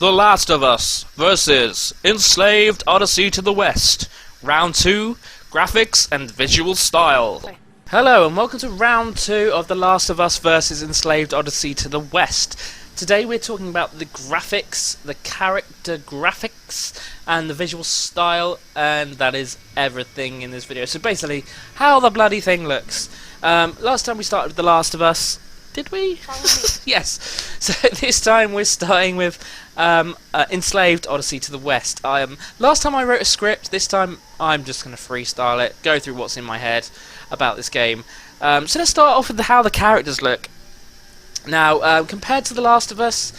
The Last of Us versus Enslaved Odyssey to the West. Round 2, graphics and visual style. Hello and welcome to round 2 of The Last of Us versus Enslaved Odyssey to the West. Today we're talking about the graphics, the character graphics, and the visual style, and that is everything in this video. So basically, how the bloody thing looks. Last time we started with The Last of Us. Did we? Yes. So this time we're starting with Enslaved Odyssey to the West. Last time I wrote a script, this time I'm just going to freestyle it, go through what's in my head about this game. So let's start off with how the characters look. Now, compared to The Last of Us,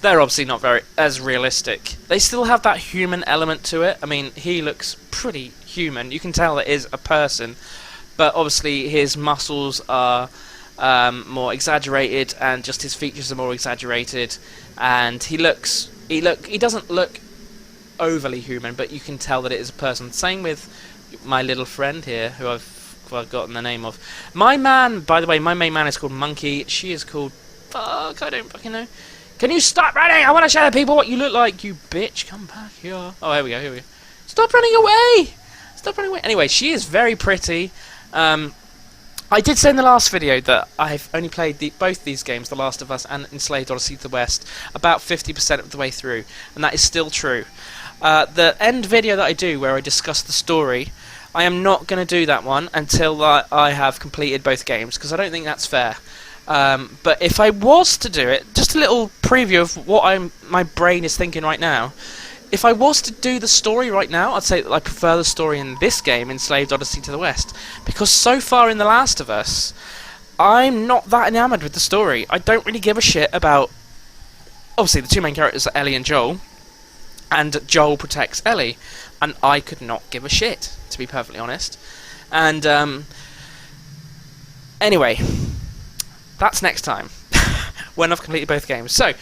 they're obviously not very as realistic. They still have that human element to it. I mean, he looks pretty human. You can tell that is a person, but obviously his muscles are more exaggerated, and just his features are more exaggerated, and he doesn't look overly human, but you can tell that it is a person. Same with my little friend here, who I've forgotten the name of. My man, by the way, my main man is called Monkey. She is called fuck. I don't fucking know. Can you stop running? I want to show the people what you look like, you bitch. Come back here. Oh, here we go. Here we go. Stop running away. Stop running away. Anyway, she is very pretty. I did say in the last video that I've only played both these games, The Last of Us and Enslaved Odyssey to the West, about 50% of the way through, and that is still true. The end video that I do, where I discuss the story, I am not going to do that one until I have completed both games, because I don't think that's fair. But if I was to do it, just a little preview of what my brain is thinking right now. If I was to do the story right now, I'd say that I prefer the story in this game, Enslaved Odyssey to the West, because so far in The Last of Us, I'm not that enamoured with the story. I don't really give a shit about... Obviously, the two main characters are Ellie and Joel, and Joel protects Ellie, and I could not give a shit, to be perfectly honest. And, anyway, that's next time, when I've completed both games. So,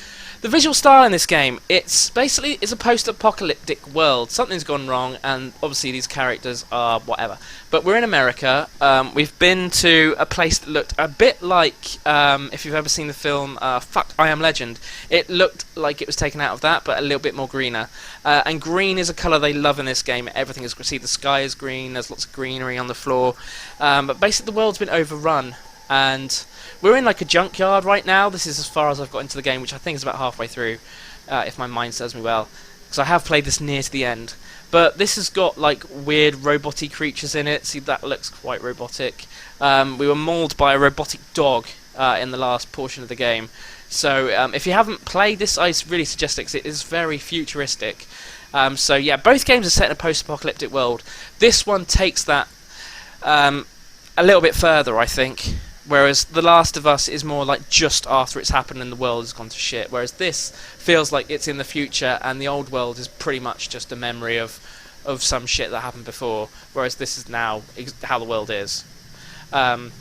the visual style in this game, it's a post-apocalyptic world. Something's gone wrong, and obviously these characters are whatever. But we're in America. We've been to a place that looked a bit like, if you've ever seen the film I Am Legend, it looked like it was taken out of that, but a little bit more greener. And green is a colour they love in this game. Everything is, see, the sky is green, there's lots of greenery on the floor. But basically the world's been overrun, and we're in like a junkyard right now. This is as far as I've got into the game, which I think is about halfway through, if my mind serves me well, because I have played this near to the end. But this has got like weird roboty creatures in it. See, that looks quite robotic. We were mauled by a robotic dog in the last portion of the game. So if you haven't played this, I really suggest it, 'cause it is very futuristic. So yeah, both games are set in a post-apocalyptic world. This one takes that a little bit further, I think. Whereas The Last of Us is more like just after it's happened and the world has gone to shit. Whereas this feels like it's in the future and the old world is pretty much just a memory of some shit that happened before. Whereas this is now how the world is. But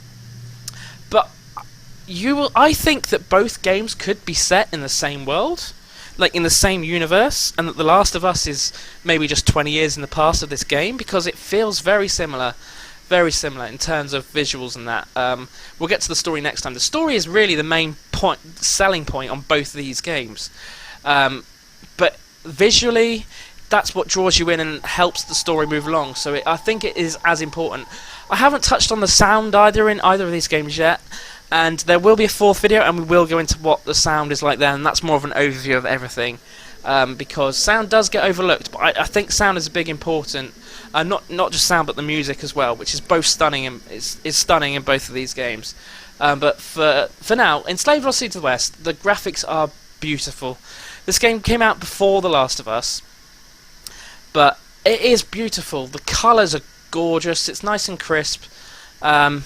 I think that both games could be set in the same world, like in the same universe, and that The Last of Us is maybe just 20 years in the past of this game, because it feels very similar. Very similar in terms of visuals and that. We'll get to the story next time. The story is really the main selling point on both of these games. But visually, that's what draws you in and helps the story move along. So I think it is as important. I haven't touched on the sound either in either of these games yet. And there will be a fourth video, and we will go into what the sound is like there. And that's more of an overview of everything. Because sound does get overlooked, but I think sound is a big important. Not just sound, but the music as well, which is both stunning and is stunning in both of these games. But for now, Enslaved Odyssey to the West, the graphics are beautiful. This game came out before The Last of Us, but it is beautiful. The colours are gorgeous. It's nice and crisp. I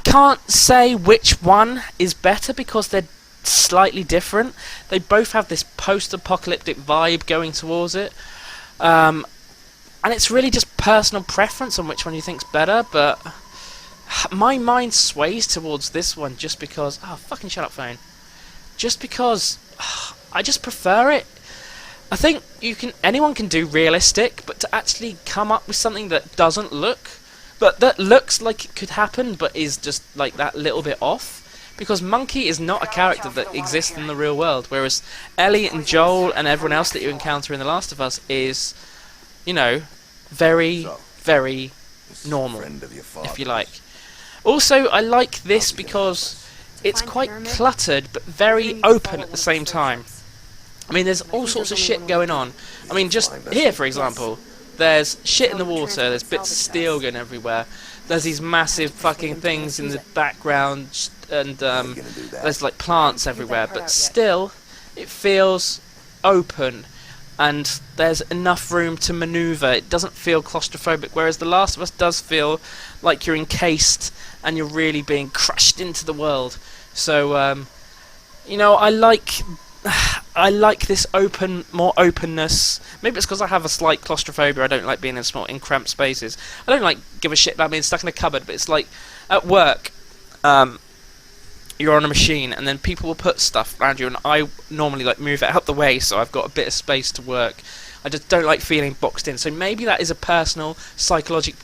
can't say which one is better because they're slightly different. They both have this post-apocalyptic vibe going towards it. And it's really just personal preference on which one you think's better, but my mind sways towards this one just because... Oh, fucking shut up, phone. Just because I just prefer it. I think anyone can do realistic, but to actually come up with something that doesn't look... But that looks like it could happen, but is just like that little bit off, because Monkey is not a character that exists in the real world, whereas Ellie and Joel and everyone else that you encounter in The Last of Us is, you know, very, very normal, if you like. Also, I like this because it's quite cluttered but very open at the same time. I mean, there's all sorts of shit going on. I mean, just here, for example, there's shit in the water, there's bits of steel going everywhere, there's these massive fucking things in the background, and there's like plants everywhere, but still, it feels open, and there's enough room to maneuver. It doesn't feel claustrophobic, whereas The Last of Us does feel like you're encased and you're really being crushed into the world. So, you know, I like this more openness. Maybe it's because I have a slight claustrophobia. I don't like being in small, in cramped spaces. I don't give a shit about being stuck in a cupboard, but it's like at work, you're on a machine, and then people will put stuff around you, and I normally move it out the way so I've got a bit of space to work. I just don't like feeling boxed in. So maybe that is a personal psychological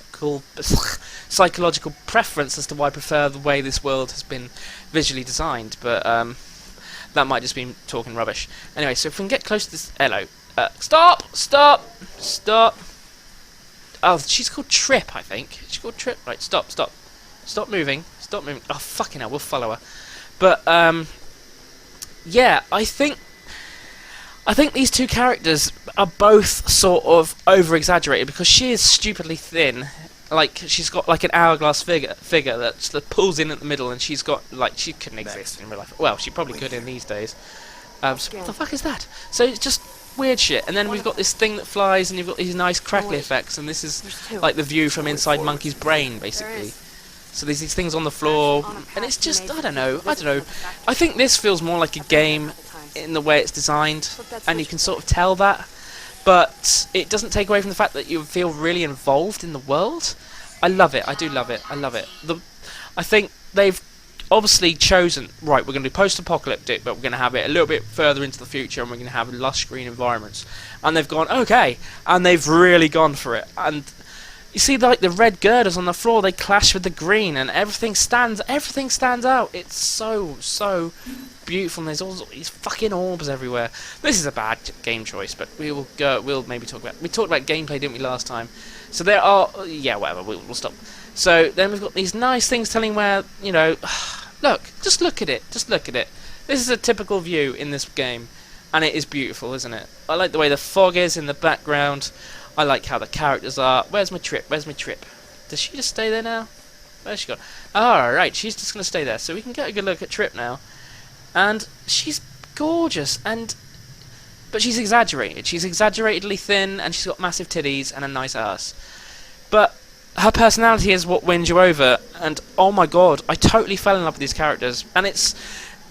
preference as to why I prefer the way this world has been visually designed, but that might just be talking rubbish. Anyway, so if we can get close to this... Hello. Stop! Stop! Stop! Oh, she's called Trip, I think. She's called Trip. Right, stop, stop. Stop moving. Stop moving. Oh, fucking hell, we'll follow her. But, yeah, I think these two characters are both sort of over-exaggerated, because she is stupidly thin. Like, she's got like an hourglass figure that pulls in at the middle, and she's got, like, she couldn't exist in real life. Well, she probably could in these days. So what the fuck is that? So it's just weird shit. And then we've got this thing that flies, and you've got these nice crackly effects, and this is like the view from inside Monkey's brain, basically. So there's these things on the floor, and it's just, I don't know. I think this feels more like a game in the way it's designed, and you can sort of tell that. But it doesn't take away from the fact that you feel really involved in the world. I love it. I do love it. I love it. I think they've obviously chosen, right, we're going to do post-apocalyptic, but we're going to have it a little bit further into the future, and we're going to have lush green environments. And they've gone, okay, and they've really gone for it. And you see, like, the red girders on the floor, they clash with the green, and everything stands out. It's so beautiful, and there's all these fucking orbs everywhere. This is a bad game choice, but we'll maybe talk about... We talked about gameplay, didn't we, last time? So there are... Yeah, whatever, we'll stop. So then we've got these nice things telling where, you know... Look, just look at it, just look at it. This is a typical view in this game, and it is beautiful, isn't it? I like the way the fog is in the background. I like how the characters are. Where's my Trip? Where's my Trip? Does she just stay there now? Where's she gone? Alright, she's just going to stay there. So we can get a good look at Trip now. And she's gorgeous, but she's exaggerated. She's exaggeratedly thin, and she's got massive titties and a nice ass. But her personality is what wins you over, and oh my god, I totally fell in love with these characters. And it's...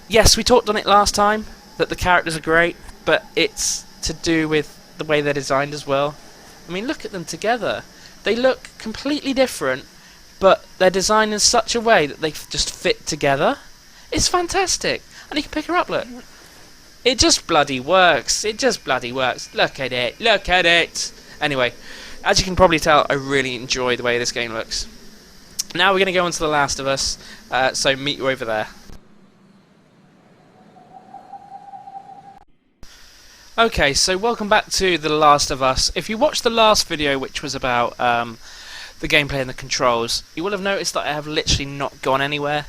Yes, we talked on it last time, that the characters are great, but it's to do with the way they're designed as well. I mean, look at them together. They look completely different, but they're designed in such a way that they just fit together. It's fantastic. And you can pick her up, look. It just bloody works. It just bloody works. Look at it. Look at it. Anyway, as you can probably tell, I really enjoy the way this game looks. Now we're going to go on to The Last of Us, so meet you over there. Okay, so welcome back to The Last of Us. If you watched the last video, which was about the gameplay and the controls, you will have noticed that I have literally not gone anywhere.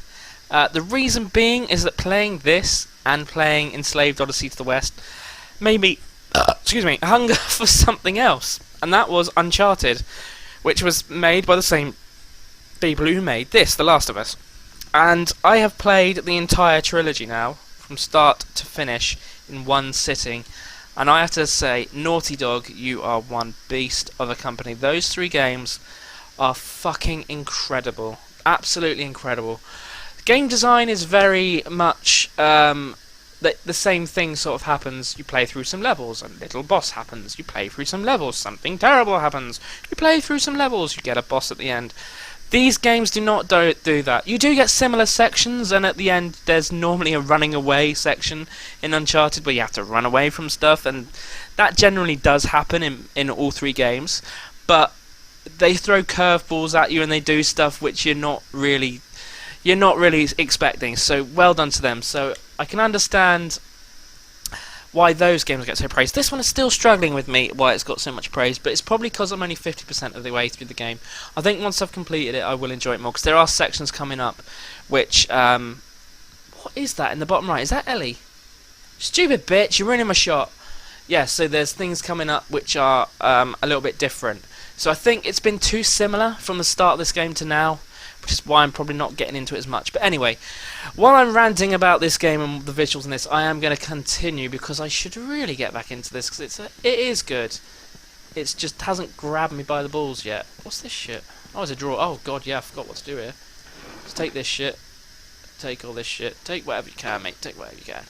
The reason being is that playing this and playing Enslaved Odyssey to the West made me, hunger for something else. And that was Uncharted, which was made by the same people who made this, The Last of Us. And I have played the entire trilogy now, from start to finish, in one sitting. And I have to say, Naughty Dog, you are one beast of a company. Those 3 games are fucking incredible. Absolutely incredible. Game design is very much the same thing sort of happens. You play through some levels, a little boss happens. You play through some levels, something terrible happens. You play through some levels, you get a boss at the end. These games do not do that. You do get similar sections, and at the end there's normally a running away section in Uncharted where you have to run away from stuff, and that generally does happen in all 3 games. But they throw curveballs at you, and they do stuff which you're not really... you're not really expecting. So well done to them. So I can understand why those games get so praised. This one is still struggling with me why it's got so much praise, but it's probably because I'm only 50% of the way through the game. I think once I've completed it I will enjoy it more, because there are sections coming up which what is that in the bottom right? Is that Ellie? Stupid bitch, you're ruining my shot. Yeah, so there's things coming up which are a little bit different. So I think it's been too similar from the start of this game to now, which is why I'm probably not getting into it as much. But anyway, while I'm ranting about this game and the visuals in this, I am going to continue, because I should really get back into this, because it is good. It just hasn't grabbed me by the balls yet. What's this shit? Oh, it's a draw. Oh god, yeah, I forgot what to do here. Let's take this shit. Take all this shit. Take whatever you can, mate. Take whatever you can.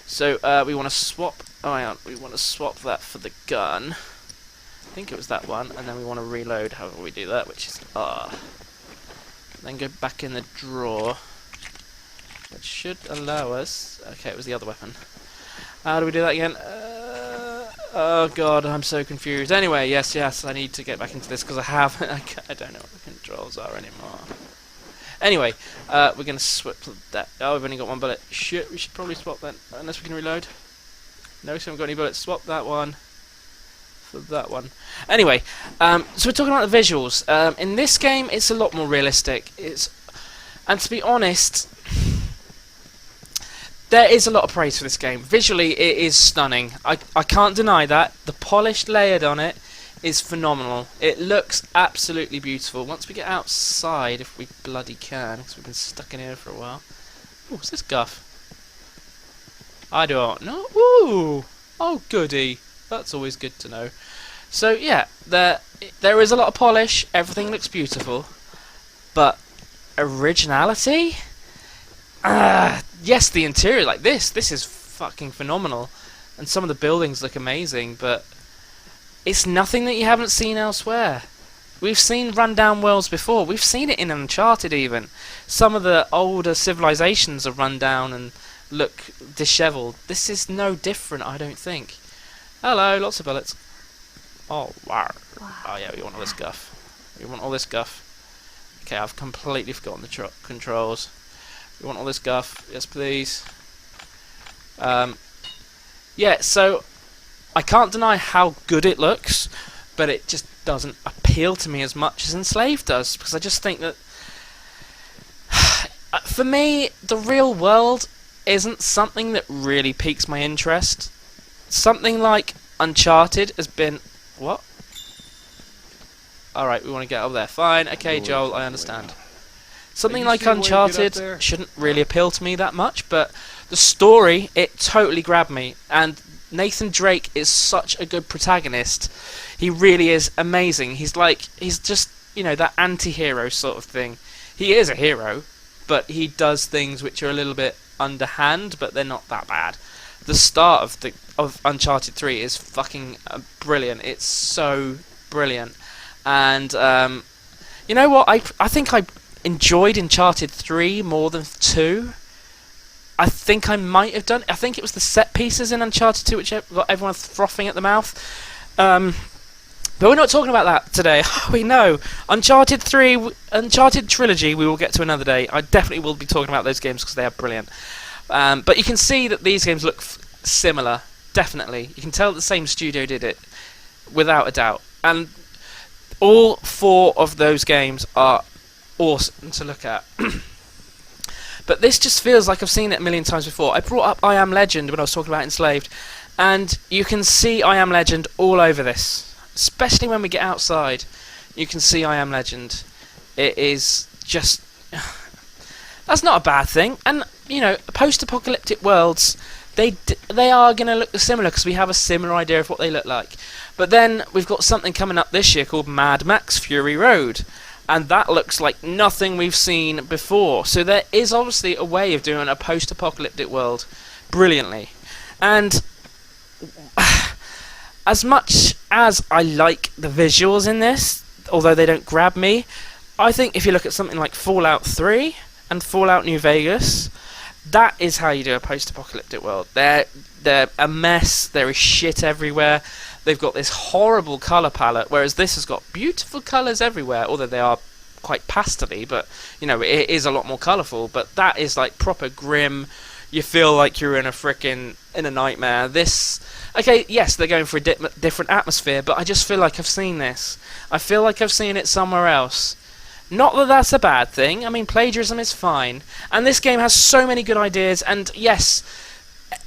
So we want to swap. Oh, hang on. We want to swap that for the gun. I think it was that one, and then we want to reload. However we do that, which is then go back in the drawer. That should allow us. Okay, it was the other weapon. How do we do that again? Oh god, I'm so confused. Anyway, yes, I need to get back into this because I haven't. I don't know what the controls are anymore. Anyway, we're going to swap that. Oh, we've only got one bullet. Shit, we should probably swap that, unless we can reload. No, so we haven't got any bullets. Swap that one for that one. Anyway, so we're talking about the visuals. In this game, it's a lot more realistic. And to be honest, there is a lot of praise for this game. Visually, it is stunning. I can't deny that. The polish layered on it is phenomenal. It looks absolutely beautiful. Once we get outside, if we bloody can, because we've been stuck in here for a while. Ooh, what's this guff? I don't know. Ooh! Oh, goody. That's always good to know. So, yeah, there is a lot of polish. Everything looks beautiful. But originality? Yes, the interior, like this is fucking phenomenal. And some of the buildings look amazing, but it's nothing that you haven't seen elsewhere. We've seen rundown worlds before. We've seen it in Uncharted even. Some of the older civilizations are run down and look dishevelled. This is no different, I don't think. Hello, lots of bullets. Oh, wow. Oh yeah, we want all this guff. We want all this guff. Okay, I've completely forgotten the controls. We want all this guff. Yes, please. Yeah, so I can't deny how good it looks, but it just doesn't appeal to me as much as Enslaved does, because I just think that for me, the real world isn't something that really piques my interest. Something like Uncharted has been... What? Alright, we want to get over there. Fine, okay, Joel, I understand. Something like Uncharted shouldn't really appeal to me that much, but the story, it totally grabbed me. And Nathan Drake is such a good protagonist. He really is amazing. He's just, you know, that anti-hero sort of thing. He is a hero, but he does things which are a little bit underhand, but they're not that bad. The start of Uncharted 3 is fucking brilliant. It's so brilliant. And you know what? I think I enjoyed Uncharted 3 more than 2. I think I might have done. I think it was the set pieces in Uncharted 2 which got everyone frothing at the mouth. But we're not talking about that today. We know Uncharted 3, Uncharted trilogy. We will get to another day. I definitely will be talking about those games because they are brilliant. But you can see that these games look similar. Definitely, you can tell that the same studio did it, without a doubt. And all 4 of those games are awesome to look at. But this just feels like I've seen it a million times before. I brought up I Am Legend when I was talking about Enslaved, and you can see I Am Legend all over this. Especially when we get outside, you can see I Am Legend. It is just... That's not a bad thing. And, you know, post-apocalyptic worlds, they are going to look similar because we have a similar idea of what they look like. But then we've got something coming up this year called Mad Max Fury Road. And that looks like nothing we've seen before. So there is obviously a way of doing a post-apocalyptic world brilliantly. And as much as I like the visuals in this, although they don't grab me, I think if you look at something like Fallout 3 and Fallout New Vegas, that is how you do a post-apocalyptic world. They're a mess, there is shit everywhere. They've got this horrible colour palette, whereas this has got beautiful colours everywhere, although they are quite pastel-y, but you know, it is a lot more colourful. But that is like proper grim. You feel like you're in a nightmare. This, okay, yes, they're going for a different atmosphere, but I just feel like I've seen this. I feel like I've seen it somewhere else. Not that that's a bad thing. I mean, plagiarism is fine, and this game has so many good ideas. And yes,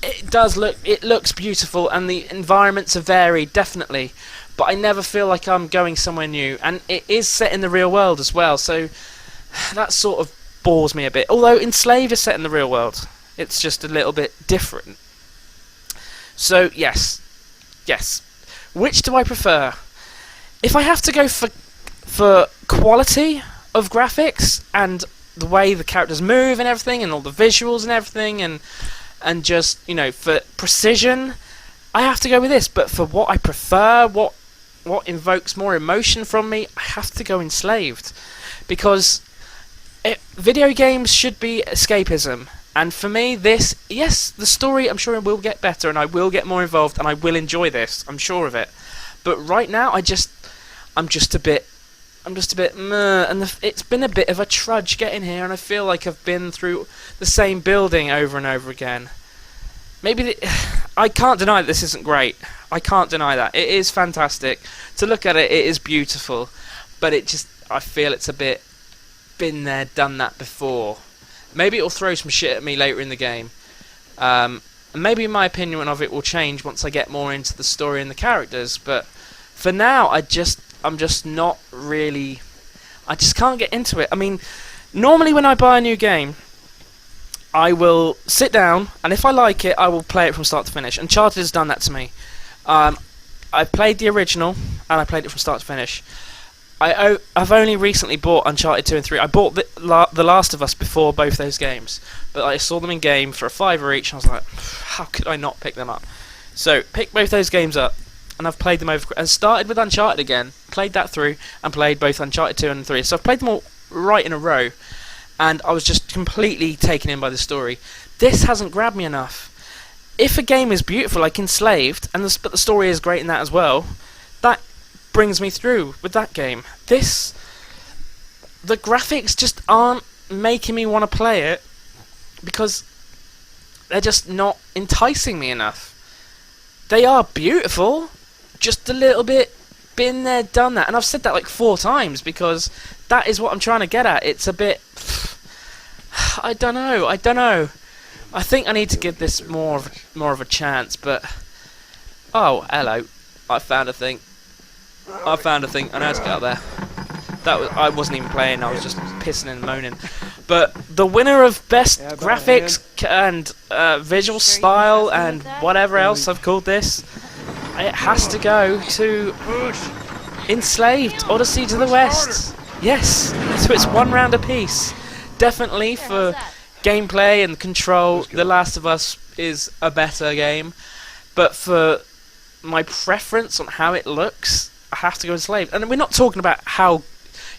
it looks beautiful, and the environments are varied, definitely. But I never feel like I'm going somewhere new, and it is set in the real world as well. So that sort of bores me a bit. Although Enslaved is set in the real world, it's just a little bit different. So yes. Which do I prefer? If I have to go for quality of graphics and the way the characters move and everything, and all the visuals and everything, and just, you know, for precision, I have to go with this. But for what I prefer, what invokes more emotion from me, I have to go Enslaved, because video games should be escapism. And for me, this, yes, the story, I'm sure it will get better, and I will get more involved, and I will enjoy this. I'm sure of it. But right now, I'm just a bit meh, and it's been a bit of a trudge getting here, and I feel like I've been through the same building over and over again. Maybe I can't deny that this isn't great. I can't deny that. It is fantastic. To look at it, it is beautiful. But I feel it's a bit been there, done that before. Maybe it'll throw some shit at me later in the game. And maybe my opinion of it will change once I get more into the story and the characters. But for now, I'm just not really. I just can't get into it. I mean, normally when I buy a new game, I will sit down, and if I like it, I will play it from start to finish. Uncharted has done that to me. I played the original, and I played it from start to finish. I've only recently bought Uncharted 2 and 3. I bought The Last of Us before both those games, but I saw them in game for $5 each, and I was like, how could I not pick them up? So, picked both those games up, and I've played them over, and started with Uncharted again, played that through, and played both Uncharted 2 and 3. So I've played them all right in a row, and I was just completely taken in by the story. This hasn't grabbed me enough. If a game is beautiful, like Enslaved, but the story is great in that as well, that brings me through with that game. The graphics just aren't making me want to play it, because they're just not enticing me enough. They are beautiful, just a little bit been there, done that. And I've said that like 4 times, because that is what I'm trying to get at. It's a bit, I don't know. I think I need to give this more of a chance, but oh, hello. I found a thing. I know how to get out there. I wasn't even playing, I was just pissing and moaning. But the winner of best graphics and visual style and whatever else I've called this, it has to go to Enslaved Odyssey to the West. Yes, so it's 1 round apiece. Definitely for gameplay and control, The Last of Us is a better game. But for my preference on how it looks, I have to go Enslaved. And we're not talking about how,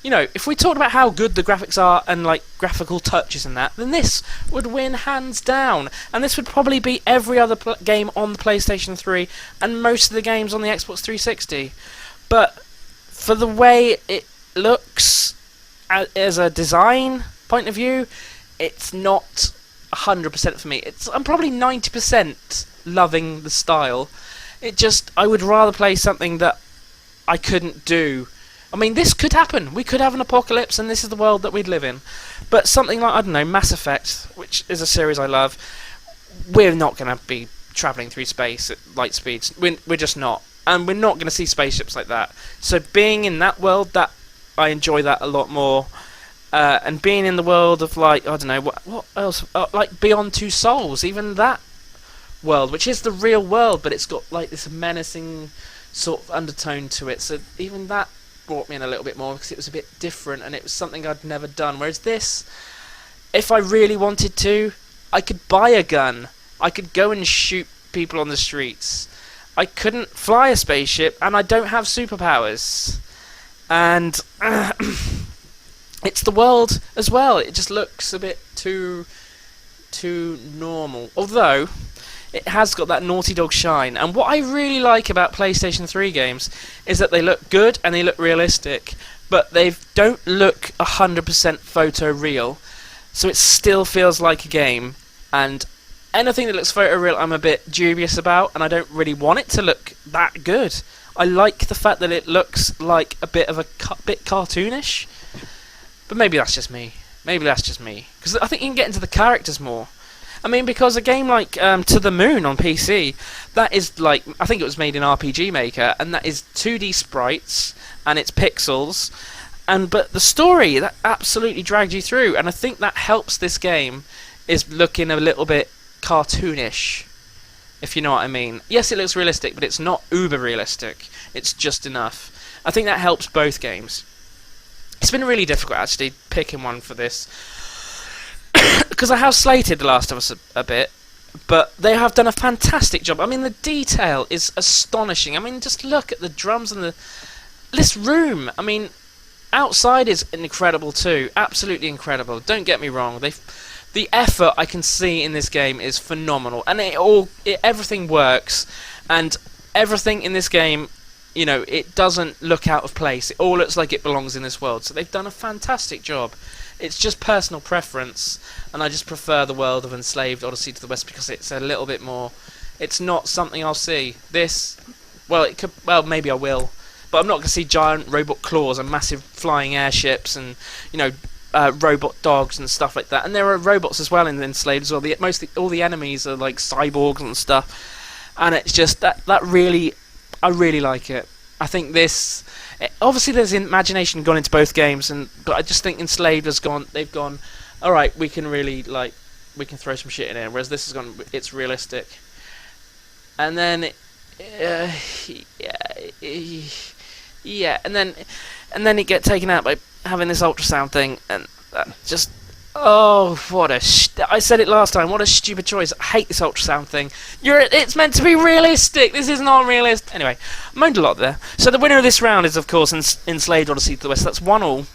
if we talked about how good the graphics are and like graphical touches and that, then this would win hands down. And this would probably beat every other game on the PlayStation 3 and most of the games on the Xbox 360. But for the way it looks as a design point of view, it's not 100% for me. I'm probably 90% loving the style. I would rather play something that I couldn't do. I mean, this could happen. We could have an apocalypse, and this is the world that we'd live in. But something like, I don't know, Mass Effect, which is a series I love, we're not going to be travelling through space at light speeds. We're just not. And we're not going to see spaceships like that. So being in that world, I enjoy that a lot more. And being in the world of, like, I don't know, what else? Like Beyond Two Souls, even that world, which is the real world, but it's got, like, this menacing sort of undertone to it. So even that brought me in a little bit more, because it was a bit different, and it was something I'd never done. Whereas this, if I really wanted to, I could buy a gun. I could go and shoot people on the streets. I couldn't fly a spaceship, and I don't have superpowers. And it's the world as well. It just looks a bit too normal. Although, it has got that Naughty Dog shine. And what I really like about PlayStation 3 games is that they look good and they look realistic, but they don't look 100% photo real, so it still feels like a game. And anything that looks photo real I'm a bit dubious about, and I don't really want it to look that good. I like the fact that it looks like a bit of a bit cartoonish, but maybe that's just me. Maybe that's just me, because I think you can get into the characters more. I mean, because a game like To the Moon on PC, that is like, I think it was made in RPG Maker, and that is 2D sprites and it's pixels, but the story that absolutely dragged you through, and I think that helps this game is looking a little bit cartoonish, if you know what I mean. Yes, it looks realistic, but it's not uber realistic. It's just enough. I think that helps both games. It's been really difficult actually picking one for this, because I have slated The Last of Us a bit, but they have done a fantastic job. I mean, the detail is astonishing. I mean, just look at the drums and this room. I mean, outside is incredible too, absolutely incredible. Don't get me wrong. The effort I can see in this game is phenomenal, and everything works, and everything in this game, you know, it doesn't look out of place. It all looks like it belongs in this world. So they've done a fantastic job. It's just personal preference, and I just prefer the world of Enslaved Odyssey to the West because it's a little bit more. It's not something I'll see. This, well, it could. Well, maybe I will, but I'm not going to see giant robot claws and massive flying airships and, you know, robot dogs and stuff like that. And there are robots as well in Enslaved as well. All the enemies are like cyborgs and stuff, and it's just that really. I really like it. I think this. Obviously, there's imagination gone into both games, but I just think Enslaved has gone. They've gone. All right, we can really we can throw some shit in here. Whereas this has gone. It's realistic. And then, yeah, and then it get taken out by having this ultrasound thing, and just. Oh, I said it last time, what a stupid choice. I hate this ultrasound thing. It's meant to be realistic. This is not realistic. Anyway, I moaned a lot there. So the winner of this round is, of course, Enslaved Odyssey to the West. That's 1-1.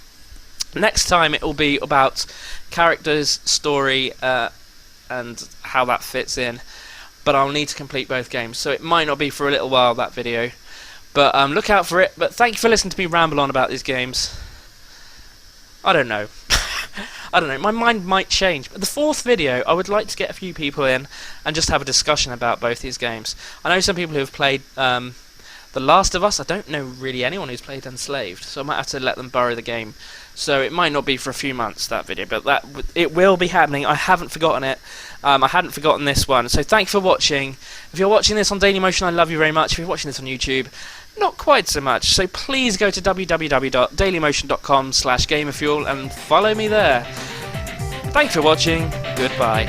Next time it will be about characters, story, and how that fits in. But I'll need to complete both games, so it might not be for a little while, that video. But look out for it. But thank you for listening to me ramble on about these games. I don't know. I don't know, my mind might change. But the 4th video, I would like to get a few people in and just have a discussion about both these games. I know some people who have played The Last of Us. I don't know really anyone who's played Enslaved, so I might have to let them borrow the game. So it might not be for a few months, that video, but it will be happening. I haven't forgotten it. I hadn't forgotten this one. So thank you for watching. If you're watching this on Dailymotion, I love you very much. If you're watching this on YouTube, not quite so much. So please go to www.dailymotion.com/GamerFuel and follow me there. Thanks for watching. Goodbye.